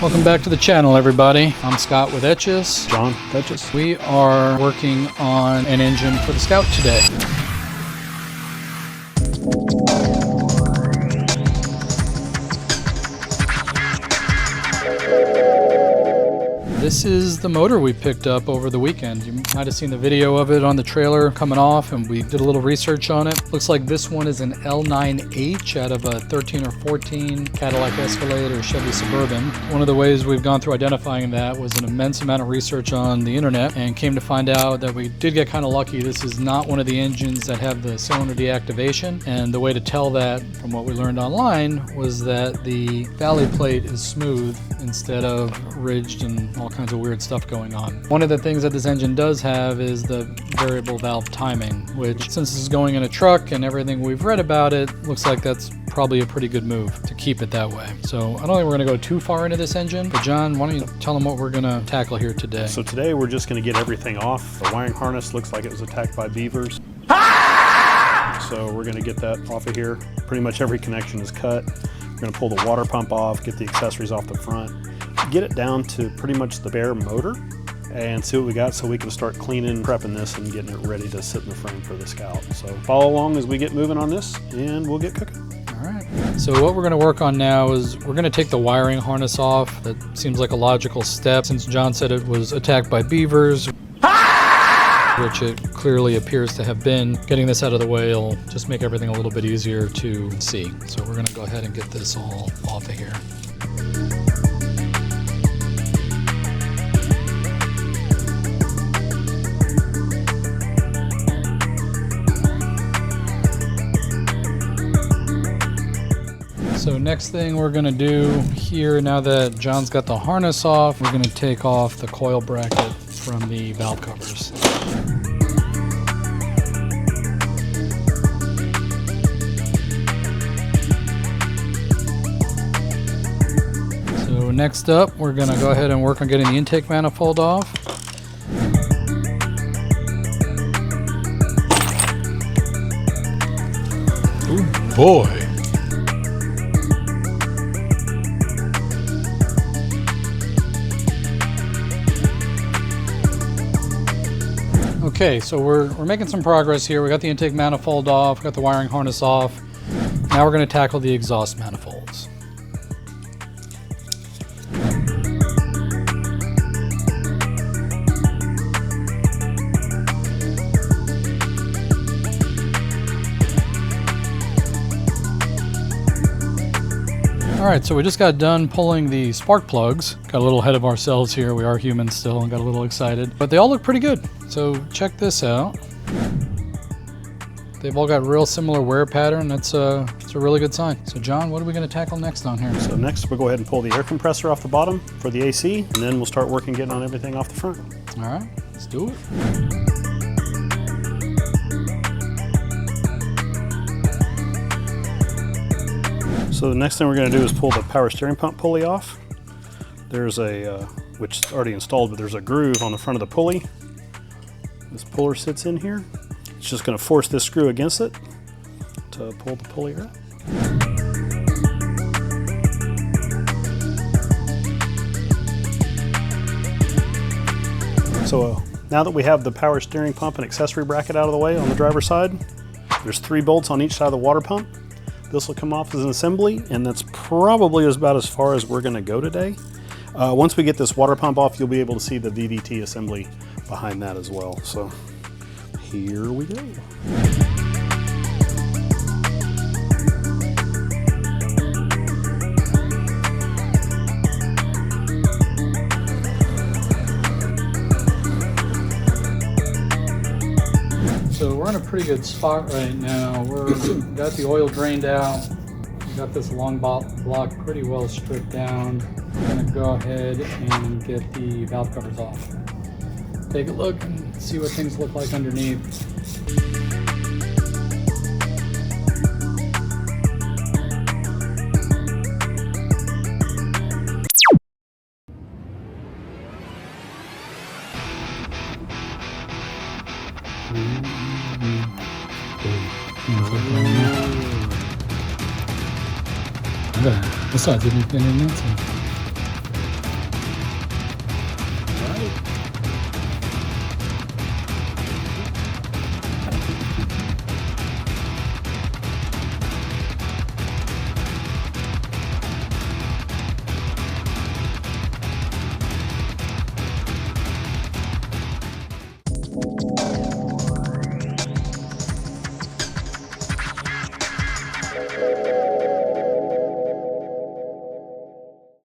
Welcome back to the channel, everybody. I'm Scott with Etches. John, Etches. We are working on an engine for the Scout today. This is the motor we picked up over the weekend. You might have seen the video of it on the trailer coming off, and we did a little research on it. Looks like this one is an L9H out of a 13 or 14 Cadillac Escalade or Chevy Suburban. One of the ways we've gone through identifying that was an immense amount of research on the internet, and came to find out that we did get kind of lucky. This is not one of the engines that have the cylinder deactivation, and the way to tell that from what we learned online was that the valley plate is smooth instead of ridged and all kinds of weird stuff going on. One of the things that this engine does have is the variable valve timing, which, since this is going in a truck and everything we've read about it, looks like that's probably a pretty good move to keep it that way. So I don't think we're going to go too far into this engine, but John, why don't you tell them what we're going to tackle here today? So today we're just going to get everything off. The wiring harness looks like it was attacked by beavers. So we're going to get that off of here. Pretty much every connection is cut. We're going to pull the water pump off, get the accessories off the front, get it down to pretty much the bare motor, and see what we got so we can start cleaning, prepping this, and getting it ready to sit in the frame for the Scout. So follow along as we get moving on this, and we'll get cooking. All right. So what we're going to work on now is we're going to take the wiring harness off. That seems like a logical step since John said it was attacked by beavers, which it clearly appears to have been. Getting this out of the way will just make everything a little bit easier to see. So we're going to go ahead and get this all off of here. So next thing we're going to do here, now that John's got the harness off, we're going to take off the coil bracket from the valve covers. So next up, we're going to go ahead and work on getting the intake manifold off. Oh boy. Okay, so we're making some progress here. We got the intake manifold off, got the wiring harness off. Now we're going to tackle the exhaust manifolds. All right, so we just got done pulling the spark plugs. Got a little ahead of ourselves here. We are humans still and got a little excited, but they all look pretty good. So check this out. They've all got real similar wear pattern. It's a really good sign. So John, what are we going to tackle next on here? So next we'll go ahead and pull the air compressor off the bottom for the AC, and then we'll start working getting on everything off the front. All right, let's do it. So the next thing we're going to do is pull the power steering pump pulley off. There's a, which is already installed, but there's a groove on the front of the pulley. This puller sits in here. It's just going to force this screw against it to pull the pulley out. So now that we have the power steering pump and accessory bracket out of the way on the driver's side, there's 3 bolts on each side of the water pump. This will come off as an assembly, and that's probably about as far as we're going to go today. Once we get this water pump off, you'll be able to see the VVT assembly behind that as well. So here we go. So we're in a pretty good spot right now. We've got the oil drained out. We've got this long block pretty well stripped down. We're going to go ahead and get the valve covers off. Take a look and see what things look like underneath. Besides, anything in that?